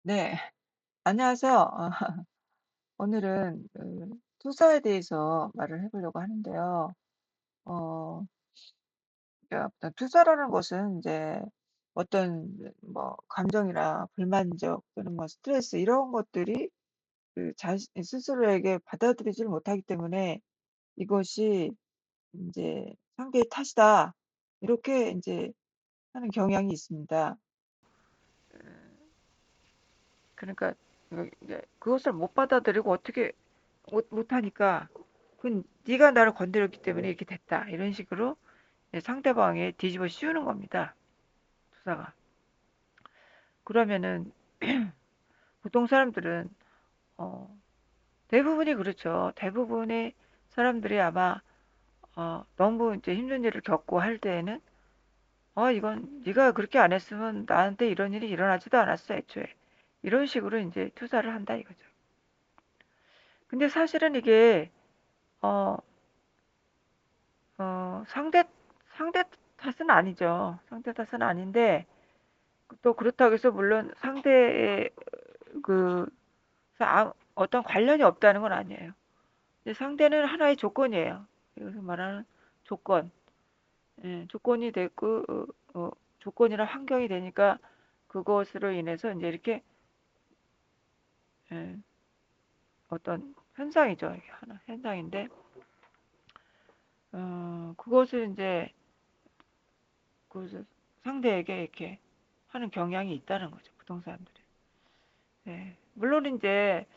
네. 안녕하세요. 오늘은 투자에 대해서 말을 해 보려고 하는데요. 어 그러니까 어떤 투자라는 것은 이제 어떤 뭐 감정이나 불만족 또는 뭐 스트레스 이런 것들이 그 자신 스스로에게 받아들이지를 못하기 때문에 이것이 이제 '상대의 탓이다.' 이렇게 이제 하는 경향이 있습니다. 그러니까 이제 그것을 못 받아들이고 어떻게 못하니까 "그건 네가 나를 건드렸기 때문에 이렇게 됐다." 이런 식으로 상대방에 뒤집어 씌우는 겁니다, 투사가. 그러면은 보통 사람들은 어 대부분이 그렇죠. 대부분의 사람들이 아마 너무 이제 힘든 일을 겪고 할 때에는 이건 네가 그렇게 안 했으면 나한테 이런 일이 일어나지도 않았어, 애초에." 이런 식으로 이제 투사를 한다 이거죠. 근데 사실은 이게 어 상대 탓은 아니죠. 상대 탓은 아닌데 또 그렇다고 해서 물론 상대의 그 어떤 관련이 없다는 건 아니에요. 근데 상대는 하나의 조건이에요. 여기서 말하는 조건. 예, 조건이 됐고 조건이나 환경이 되니까 그것으로 인해서 이제 이렇게 예, 어떤 현상이죠. 이게 하나 현상인데 그것을 이제 그 상대에게 이렇게 하는 경향이 있다는 거죠. 부동산들이. 네. 물론 이제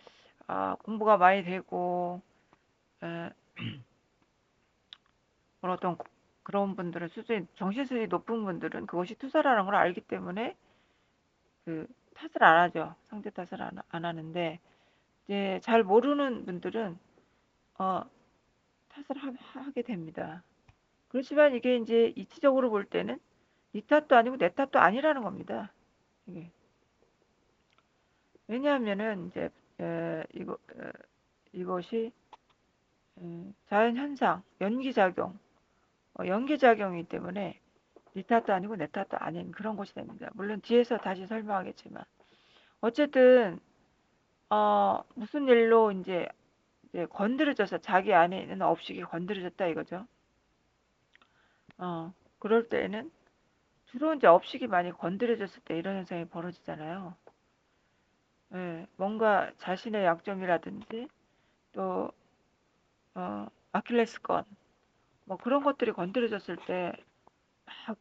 공부가 많이 되고 에, 어떤 그런 분들은 정신 수준이 높은 분들은 그것이 투자라는 걸 알기 때문에 그 탓을 안 하죠. 상대 탓을 안 하는데 이제 잘 모르는 분들은 어, 탓을 하게 됩니다. 그렇지만 이게 이제 이치적으로 볼 때는 네 탓도 아니고 내 탓도 아니라는 겁니다. 이게. 왜냐하면은 이제 이것이 자연 현상, 연기작용이기 때문에 네 탓도 아니고 내 탓도 아닌 그런 것이 됩니다. 물론 뒤에서 다시 설명하겠지만 어쨌든 무슨 일로 이제 건드려져서 자기 안에 있는 업식이 건드려졌다 이거죠. 그럴 때에는 주로 이제 업식이 많이 건드려졌을 때 이런 현상이 벌어지잖아요. 예, 뭔가 자신의 약점이라든지 또 아킬레스건 뭐 그런 것들이 건드려졌을 때 막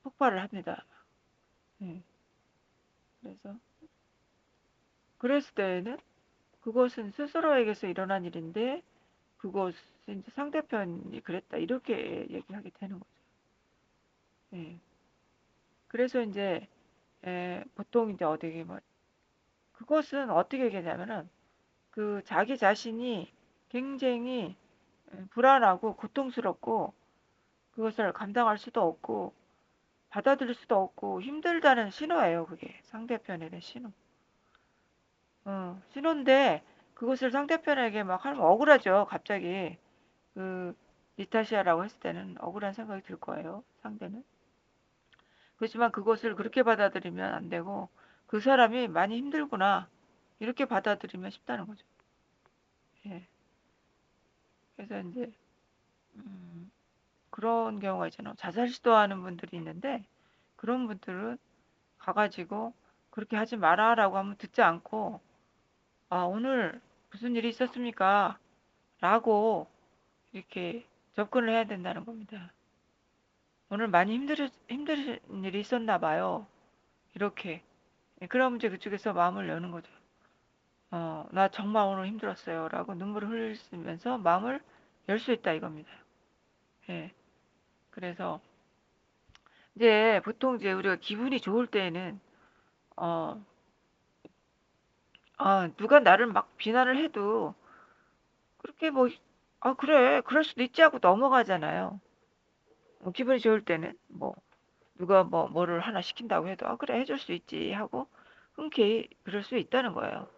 폭발을 합니다. 예, 그래서 그랬을 때에는 그것은 스스로에게서 일어난 일인데 그것은 이제 상대편이 그랬다 이렇게 얘기하게 되는 거죠. 예. 그래서 이제 보통 이제 어떻게 뭐 그것은 어떻게 얘기하냐면은 그 자기 자신이 굉장히 불안하고 고통스럽고 그것을 감당할 수도 없고 받아들일 수도 없고 힘들다는 신호예요. 그게 상대편에 대한 신호. 신호인데 그것을 상대편에게 막 하면 억울하죠. 갑자기 그 니타시아라고 했을 때는 억울한 생각이 들 거예요. 상대는. 그렇지만 그것을 그렇게 받아들이면 안 되고 그 사람이 많이 힘들구나 이렇게 받아들이면 쉽다는 거죠. 예. 그래서 이제 음, 그런 경우가 있잖아요. 자살 시도하는 분들이 있는데 그런 분들은 가가지고 그렇게 하지 마라라고 하면 듣지 않고 오늘 무슨 일이 있었습니까? 라고 이렇게 접근을 해야 된다는 겁니다. 오늘 많이 힘드신 일이 있었나 봐요. 이렇게. 그럼 이제 그쪽에서 마음을 여는 거죠. 나 정말 오늘 힘들었어요. 라고 눈물을 흘리면서 마음을 열 수 있다 이겁니다. 예. 그래서 이제 보통 이제 우리가 기분이 좋을 때에는 어, 누가 나를 막 비난을 해도 그렇게 뭐, 그래, 그럴 수도 있지 하고 넘어가잖아요. 기분이 좋을 때는 뭐 누가 뭐를 하나 시킨다고 해도 그래 해줄 수 있지 하고 흔쾌히 그럴 수 있다는 거예요.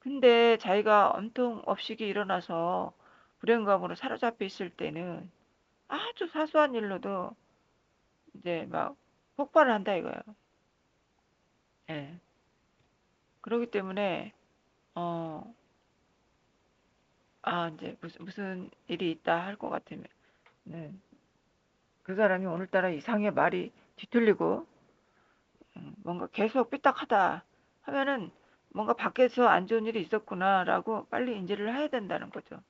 근데 자기가 엄청 업식이 일어나서 불행감으로 사로잡혀 있을 때는 아주 사소한 일로도 이제 막 폭발을 한다 이거예요. 예. 그렇기 때문에 어, 이제 무슨 일이 있다 할 것 같으면 그 사람이 오늘따라 이상하게 말이 뒤틀리고 뭔가 계속 삐딱하다 하면은 뭔가 밖에서 안 좋은 일이 있었구나라고 빨리 인지를 해야 된다는 거죠.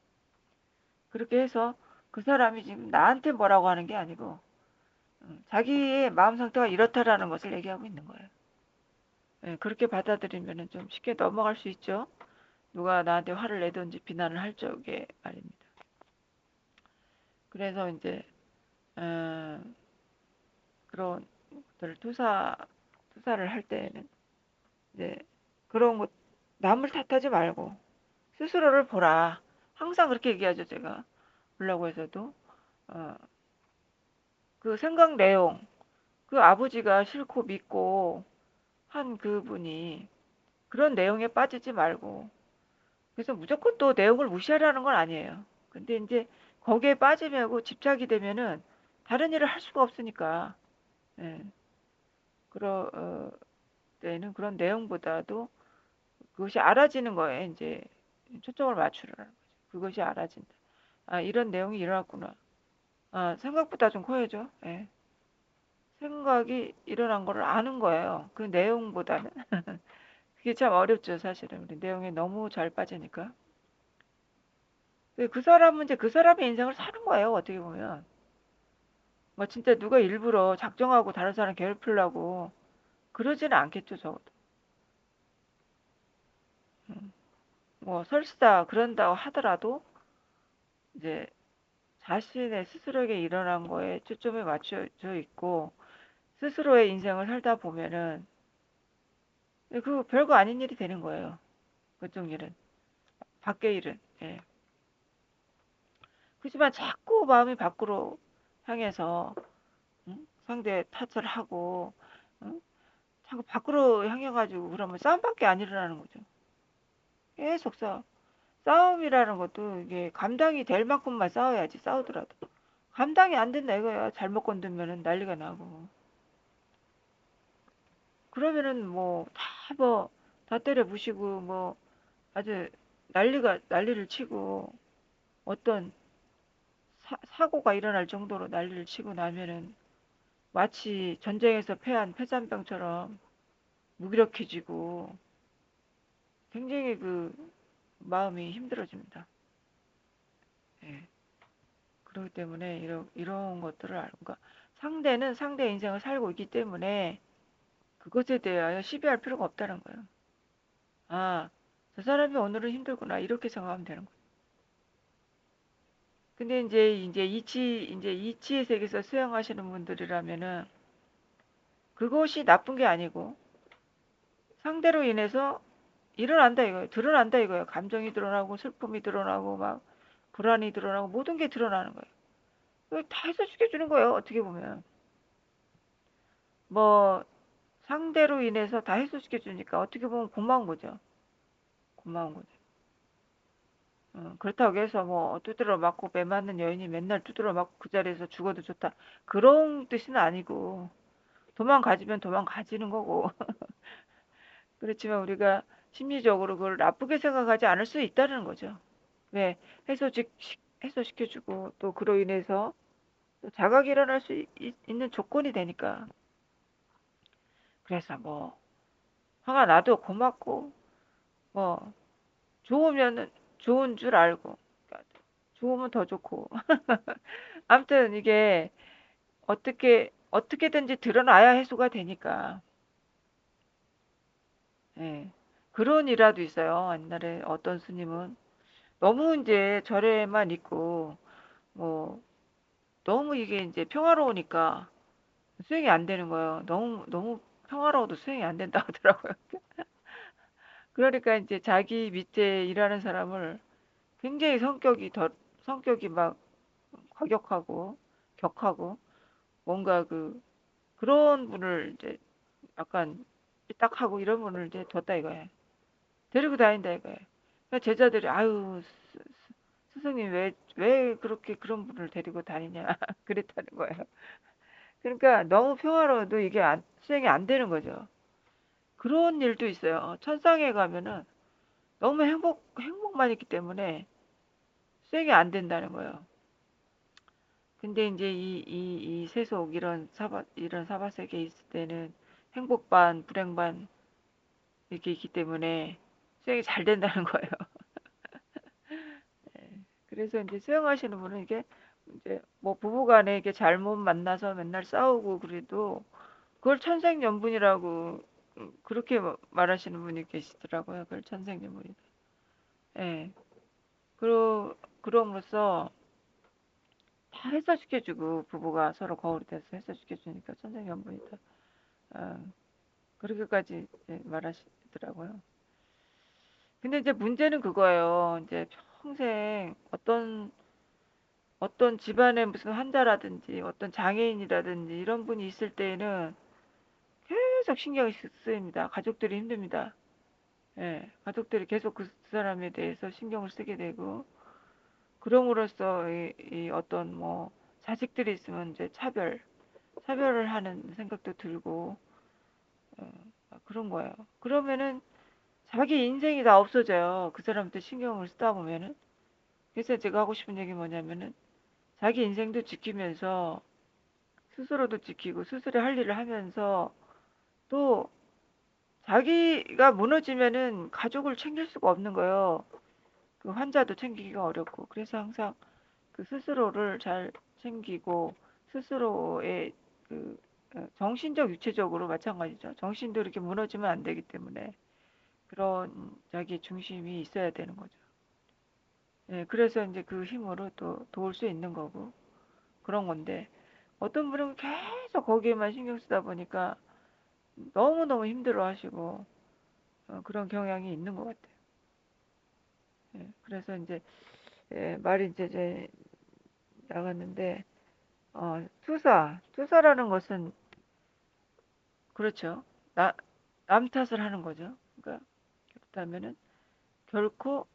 그렇게 해서 그 사람이 지금 나한테 뭐라고 하는 게 아니고 자기의 마음 상태가 이렇다라는 것을 얘기하고 있는 거예요. 예, 그렇게 받아들이면 좀 쉽게 넘어갈 수 있죠. 누가 나한테 화를 내든지 비난을 할 적에 말입니다. 그래서 이제 그런 것들을 투사를 할 때는 이제 그런 것 남을 탓하지 말고 스스로를 보라. 항상 그렇게 얘기하죠, 제가. 보려고 해서도 어, 그 생각 내용, 그 아버지가 싫고 믿고 한 그분이 그런 내용에 빠지지 말고 그래서 무조건 또 내용을 무시하라는 건 아니에요. 근데 이제 거기에 빠지고 집착이 되면은 다른 일을 할 수가 없으니까 예, 그런 때는 그런 내용보다도 그것이 알아지는 거에 이제 초점을 맞추라는 거죠. 그것이 알아진다. 아, 이런 내용이 일어났구나. 아, 생각보다 좀 커야죠. 예. 생각이 일어난 거를 아는 거예요. 그 내용보다는. 그게 참 어렵죠, 사실은. 우리 내용에 너무 잘 빠지니까. 그 사람은 이제 그 사람의 인생을 사는 거예요, 어떻게 보면. 뭐 진짜 누가 일부러 작정하고 다른 사람 괴롭히려고 그러지는 않겠죠, 적어도. 음. 뭐 설사 그런다고 하더라도 이제 자신의 스스로에게 일어난 거에 초점이 맞춰져 있고 스스로의 인생을 살다 보면은 그 별거 아닌 일이 되는 거예요. 그쪽 일은. 밖의 일은. 예. 그렇지만 자꾸 마음이 밖으로 향해서 상대 탓을 하고 응? 자꾸 밖으로 향해가지고 그러면 싸움밖에 안 일어나는 거죠. 계속 싸움. 싸움이라는 것도 이게 감당이 될 만큼만 싸워야지 싸우더라도 감당이 안 된다 이거야. 잘못 건들면은 난리가 나고 그러면은 뭐 다 때려 부시고 뭐 아주 난리를 치고 어떤 사고가 일어날 정도로 난리를 치고 나면은 마치 전쟁에서 패한 패잔병처럼 무기력해지고 굉장히 그 마음이 힘들어집니다. 예. 그렇기 때문에 이런 것들을 알고, 그러니까 상대는 상대 인생을 살고 있기 때문에 그것에 대하여 시비할 필요가 없다는 거예요. 아, 저 사람이 오늘은 힘들구나. 이렇게 생각하면 되는 거예요. 근데 이제 이치의 세계에서 수행하시는 분들이라면은 그것이 나쁜 게 아니고 상대로 인해서 일어난다 이거예요. 드러난다 이거예요. 감정이 드러나고 슬픔이 드러나고 막 불안이 드러나고 모든 게 드러나는 거예요. 그걸 다 해소시켜 주는 거예요. 어떻게 보면. 뭐 상대로 인해서 다 해소시켜 주니까 어떻게 보면 고마운 거죠. 고마운 거죠. 그렇다고 해서 뭐 두드러 맞고 매 맞는 여인이 맨날 두드러 맞고 그 자리에서 죽어도 좋다. 그런 뜻은 아니고 도망가지면 도망가지는 거고. 그렇지만 우리가 심리적으로 그걸 나쁘게 생각하지 않을 수 있다는 거죠. 왜 해소시켜주고 또 그로 인해서 또 자각이 일어날 수 있는 조건이 되니까. 그래서 뭐 화가 나도 고맙고 뭐 좋으면은 좋은 줄 알고 그러니까 좋으면 더 좋고 아무튼 이게 어떻게든지 드러나야 해소가 되니까 예. 그런 일화도 있어요. 옛날에 어떤 스님은 너무 이제 절에만 있고 뭐 너무 이게 이제 평화로우니까 수행이 안 되는 거예요. 너무 평화로워도 수행이 안 된다 하더라고요. 그러니까 이제 자기 밑에 일하는 사람을 굉장히 성격이 막 과격하고 격하고 뭔가 그런 분을 이제 약간 삐딱하고 이런 분을 이제 뒀다 이거예요. 데리고 다닌다 이거예요. 그러니까 제자들이 아유 스승님 왜 그렇게 그런 분을 데리고 다니냐 그랬다는 거예요. 그러니까 너무 평화로워도 이게 수행이 안 되는 거죠. 그런 일도 있어요. 천상에 가면은 너무 행복만 있기 때문에 수행이 안 된다는 거예요. 근데 이제 이 세속 이런 사바세계에 있을 때는 행복 반, 불행 반 이렇게 있기 때문에 수행이 잘 된다는 거예요. 예. 그래서 이제 수행하시는 분은 이게 이제 뭐 부부간에 이게 잘못 만나서 맨날 싸우고 그래도 그걸 천생연분이라고 그렇게 말하시는 분이 계시더라고요. 그걸 천생연분이다. 예. 그럼으로써 다 해소시켜주고 부부가 서로 거울이 돼서 해소시켜주니까 천생연분이다. 어, 그렇게까지 이제 말하시더라고요. 근데 이제 문제는 그거예요. 이제 평생 어떤 집안에 무슨 환자라든지 어떤 장애인이라든지 이런 분이 있을 때에는 계속 신경이 쓰입니다. 가족들이 힘듭니다. 예, 가족들이 계속 그 사람에 대해서 신경을 쓰게 되고 그럼으로써 이 어떤 뭐 자식들이 있으면 이제 차별을 하는 생각도 들고 어, 그런 거예요. 그러면은 자기 인생이 다 없어져요. 그 사람한테 신경을 쓰다 보면은. 그래서 제가 하고 싶은 얘기 뭐냐면은 자기 인생도 지키면서 스스로도 지키고 스스로 할 일을 하면서 또 자기가 무너지면은 가족을 챙길 수가 없는 거예요. 그 환자도 챙기기가 어렵고. 그래서 항상 그 스스로를 잘 챙기고 스스로의 그 정신적 육체적으로 마찬가지죠. 정신도 이렇게 무너지면 안 되기 때문에 그런 자기 중심이 있어야 되는 거죠. 예, 그래서 이제 그 힘으로 또 도울 수 있는 거고 그런 건데 어떤 분은 계속 거기에만 신경 쓰다 보니까 너무너무 힘들어 하시고 그런 경향이 있는 것 같아요. 예, 그래서 이제 말이 이제 나갔는데 투사라는 것은 그렇죠. 나, 남 탓을 하는 거죠. 그러니까 그렇다면은 결코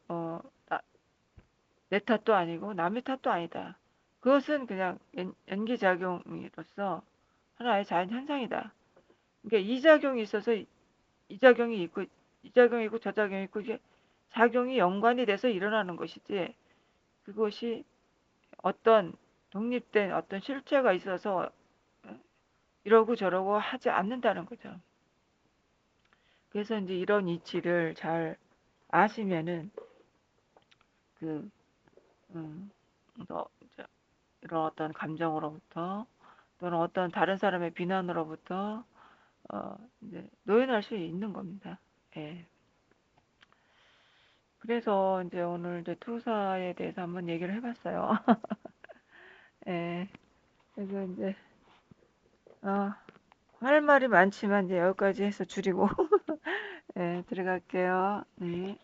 내 탓도 아니고 남의 탓도 아니다. 그것은 그냥 연기작용으로서 하나의 자연 현상이다. 그러니까 이 작용이 있어서 이 작용이 있고 이 작용이 있고 저 작용이 있고 이게 작용이 연관이 돼서 일어나는 것이지 그것이 어떤 독립된 어떤 실체가 있어서 이러고 저러고 하지 않는다는 거죠. 그래서 이제 이런 이치를 잘 아시면은 그 음, 이제 이런 어떤 감정으로부터 또는 어떤 다른 사람의 비난으로부터 이제 노연할 수 있는 겁니다. 예. 그래서 이제 오늘 이제 투사에 대해서 한번 얘기를 해봤어요. 예. 그래서 이제 어, 할 말이 많지만 이제 여기까지 해서 줄이고 예, 들어갈게요. 네.